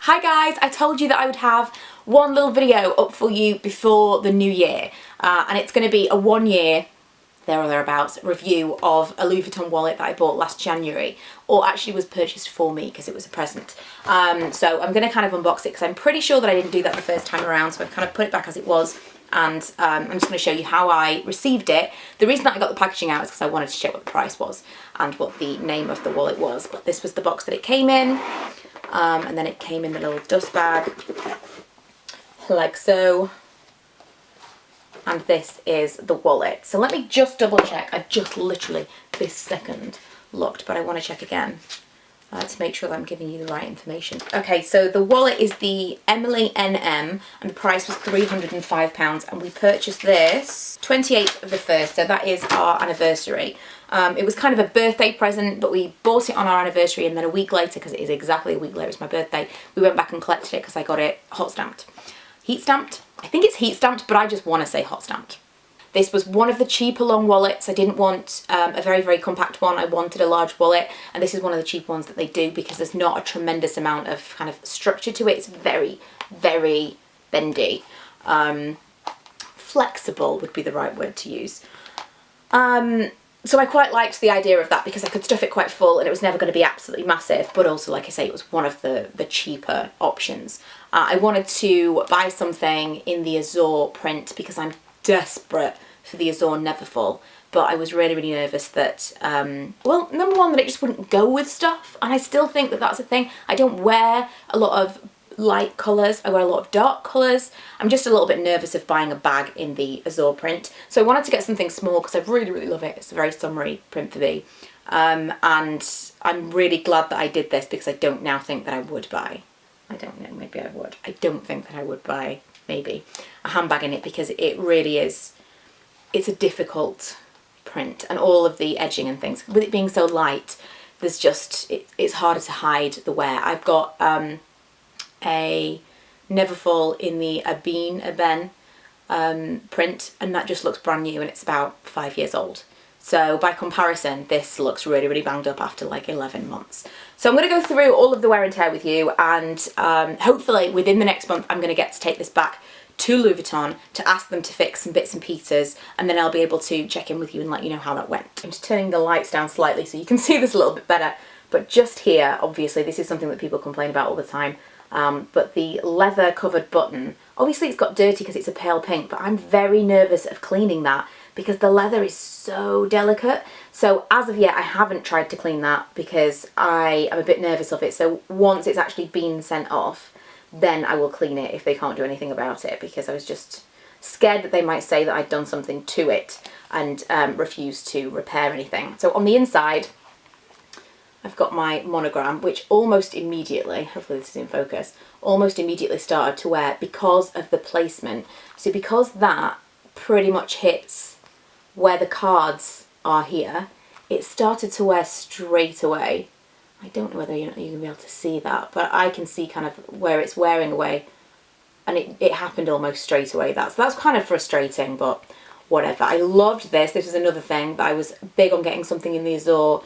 Hi guys, I told you that I would have one little video up for you before the new year, and it's going to be a 1 year, there or thereabouts, review of a Louis Vuitton wallet that I bought last January, or actually was purchased for me because it was a present. So I'm going to kind of unbox it because I'm pretty sure that I didn't do that the first time around, so I've kind of put it back as it was, and I'm just going to show you how I received it. The reason that I got the packaging out is because I wanted to check what the price was and what the name of the wallet was, but this was the box that it came in. And then it came in the little dust bag, like so. And this is the wallet. So let me just double check. I've just literally this second looked, but I want to check again to make sure that I'm giving you the right information. Okay, so the wallet is the Emilie NM, and the price was £305, and we purchased this 28th of the 1st, so that is our anniversary. It was kind of a birthday present, but we bought it on our anniversary, and then a week later, because it is exactly a week later, it's my birthday, we went back and collected it because I got it hot stamped. Heat stamped? I think it's heat stamped, but I just want to say hot stamped. This was one of the cheaper long wallets. I didn't want a very, very compact one. I wanted a large wallet, and this is one of the cheap ones that they do because there's not a tremendous amount of kind of structure to it. It's very, very bendy. Flexible would be the right word to use. So I quite liked the idea of that because I could stuff it quite full and it was never going to be absolutely massive, but also, like I say, it was one of the cheaper options. I wanted to buy something in the Azure print because I'm desperate for the Azure Neverfull, but I was really, really nervous that, well, number one, that it just wouldn't go with stuff, and I still think that that's a thing. I don't wear a lot of light colours, I wear a lot of dark colours. I'm just a little bit nervous of buying a bag in the Azure print, so I wanted to get something small because I really, really love it. It's a very summery print for me, and I'm really glad that I did this because I don't now think that I would buy, I don't know, maybe I would, I don't think that I would buy maybe a handbag in it because it really is, it's a difficult print, and all of the edging and things, with it being so light, there's just, it's harder to hide the wear. I've got a Neverfull in the Eben print, and that just looks brand new and it's about 5 years old. So by comparison, this looks really, really banged up after like 11 months. So I'm going to go through all of the wear and tear with you, and hopefully within the next month I'm going to get to take this back to Louis Vuitton to ask them to fix some bits and pieces, and then I'll be able to check in with you and let you know how that went. I'm just turning the lights down slightly so you can see this a little bit better, but just here, obviously this is something that people complain about all the time, but the leather covered button, obviously it's got dirty because it's a pale pink, but I'm very nervous of cleaning that because the leather is so delicate. So as of yet I haven't tried to clean that because I am a bit nervous of it. So once it's actually been sent off, then I will clean it if they can't do anything about it, because I was just scared that they might say that I'd done something to it and refuse to repair anything. So on the inside I've got my monogram, which almost immediately, hopefully this is in focus, almost immediately started to wear because of the placement. So because that pretty much hits where the cards are here, it started to wear straight away. I don't know whether you're going to be able to see that, but I can see kind of where it's wearing away, and it happened almost straight away. That's kind of frustrating, but whatever. I loved this. This is another thing that I was big on getting something in the Azure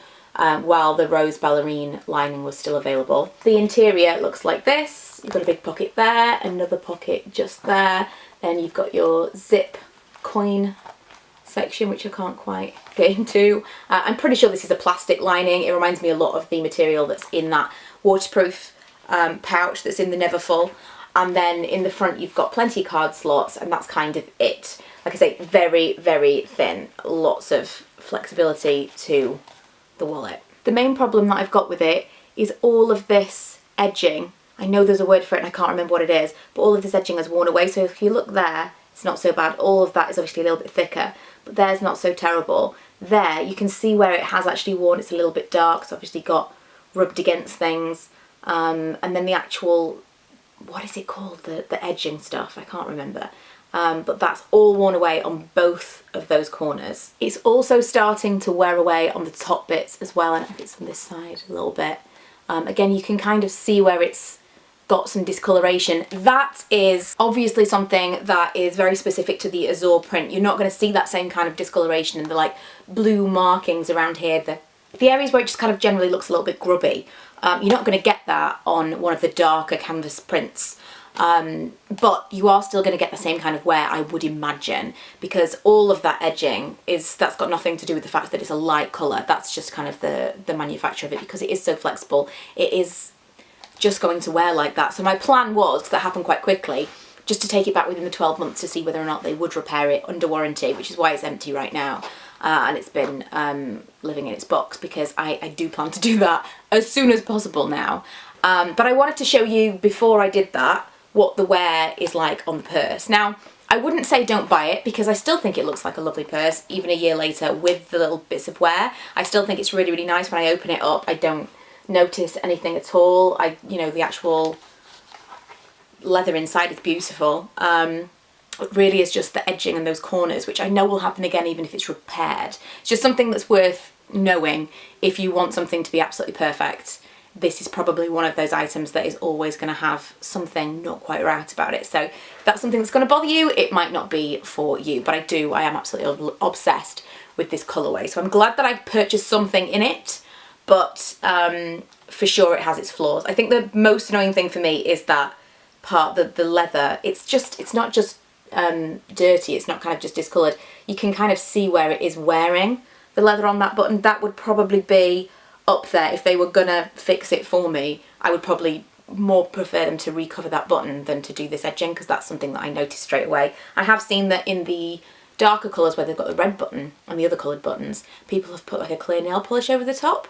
while the rose ballerine lining was still available. The interior looks like this. You've got a big pocket there, another pocket just there, then you've got your zip coin section, which I can't quite get into. I'm pretty sure this is a plastic lining. It reminds me a lot of the material that's in that waterproof pouch that's in the Neverfull. And then in the front you've got plenty of card slots, and that's kind of it. Like I say, very, very thin. Lots of flexibility to the wallet. The main problem that I've got with it is all of this edging. I know there's a word for it and I can't remember what it is, but all of this edging has worn away. So if you look there, it's not so bad. All of that is obviously a little bit thicker, but there's not so terrible. There you can see where it has actually worn. It's a little bit dark. It's obviously got rubbed against things, and then the actual, what is it called, the edging stuff, I can't remember, but that's all worn away on both of those corners. It's also starting to wear away on the top bits as well, and I think it's on this side a little bit. Again, you can kind of see where it's got some discoloration. That is obviously something that is very specific to the Azure print. You're not going to see that same kind of discoloration and the like blue markings around here, the the areas where it just kind of generally looks a little bit grubby, you're not going to get that on one of the darker canvas prints. But you are still going to get the same kind of wear, I would imagine, because all of that edging that's got nothing to do with the fact that it's a light colour. That's just kind of the manufacture of it, because it is so flexible. It is just going to wear like that. So my plan was, because that happened quite quickly, just to take it back within the 12 months to see whether or not they would repair it under warranty, which is why it's empty right now. And it's been living in its box, because I do plan to do that as soon as possible now. But I wanted to show you, before I did that, what the wear is like on the purse. Now, I wouldn't say don't buy it, because I still think it looks like a lovely purse, even a year later with the little bits of wear. I still think it's really, really nice. When I open it up, I don't notice anything at all. You know, the actual leather inside is beautiful. It really is just the edging and those corners, which I know will happen again even if it's repaired. It's just something that's worth knowing if you want something to be absolutely perfect. This is probably one of those items that is always going to have something not quite right about it. So if that's something that's going to bother you, it might not be for you. But I am absolutely obsessed with this colourway. So I'm glad that I purchased something in it, but for sure it has its flaws. I think the most annoying thing for me is that part, the leather. It's not just dirty, it's not kind of just discoloured. You can kind of see where it is wearing the leather on that button. That would probably be up there. If they were gonna fix it for me, I would probably more prefer them to recover that button than to do this edging, because that's something that I noticed straight away. I have seen that in the darker colours where they've got the red button and the other coloured buttons, people have put like a clear nail polish over the top.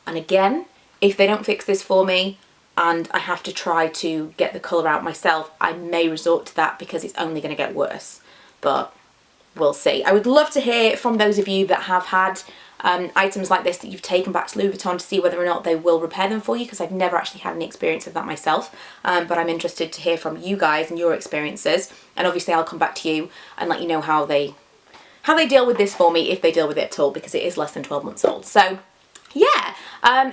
And again, if they don't fix this for me and I have to try to get the colour out myself, I may resort to that, because it's only going to get worse. But we'll see. I would love to hear from those of you that have had items like this that you've taken back to Louis Vuitton, to see whether or not they will repair them for you, because I've never actually had any experience of that myself. But I'm interested to hear from you guys and your experiences, and obviously I'll come back to you and let you know how they deal with this for me, if they deal with it at all, because it is less than 12 months old. So yeah,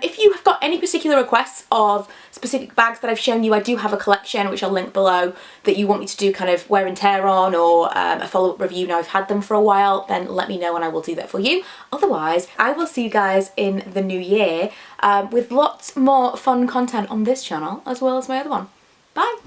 if you have got any particular requests of specific bags that I've shown you, I do have a collection which I'll link below, that you want me to do kind of wear and tear on, or a follow-up review now I've had them for a while, then let me know and I will do that for you. Otherwise, I will see you guys in the new year with lots more fun content on this channel as well as my other one. Bye!